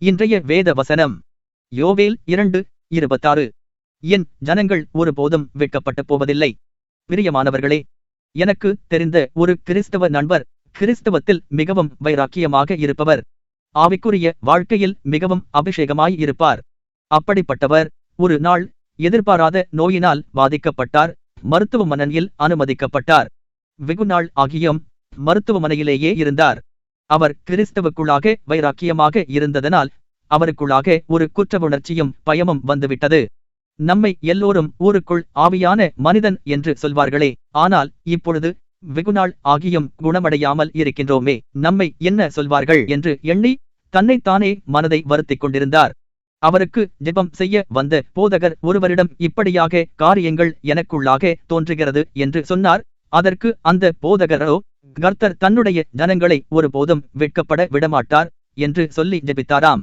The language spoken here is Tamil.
இன்றைய வேத வசனம் யோவேல் 2:26. என் ஜனங்கள் ஒருபோதும் வெட்கப்பட்டு போவதில்லை. பிரியமானவர்களே, எனக்கு தெரிந்த ஒரு கிறிஸ்தவ நண்பர் கிறிஸ்தவத்தில் மிகவும் வைராக்கியமாக இருப்பவர். ஆவிக்குரிய வாழ்க்கையில் மிகவும் அபிஷேகமாய் இருப்பார். அப்படிப்பட்டவர் ஒரு நாள் எதிர்பாராத நோயினால் பாதிக்கப்பட்டார். மருத்துவமனையில் அனுமதிக்கப்பட்டார். வெகுநாள் ஆகியும் மருத்துவமனையிலேயே இருந்தார். அவர் கிறிஸ்தவுக்குள்ளாக வைராக்கியமாக இருந்ததனால் அவருக்குள்ளாக ஒரு குற்றவுணர்ச்சியும் பயமும் வந்துவிட்டது. நம்மை எல்லோரும் ஊருக்குள் ஆவியான மனிதன் என்று சொல்வார்களே, ஆனால் இப்பொழுது வெகுநாள் ஆகியும் குணமடையாமல் இருக்கின்றோமே, நம்மை என்ன சொல்வார்கள் என்று எண்ணி தன்னைத்தானே மனதை வருத்திக் கொண்டிருந்தார். அவருக்கு ஜெபம் செய்ய வந்த போதகர் ஒருவரிடம் இப்படியாக காரியங்கள் எனக்குள்ளாக தோன்றுகிறது என்று சொன்னார். அதற்கு அந்த போதகரோ, கர்த்தர் தன்னுடைய ஜனங்களை ஒருபோதும் வெட்கப்பட விடமாட்டார் என்று சொல்லி ஜெபித்தாராம்.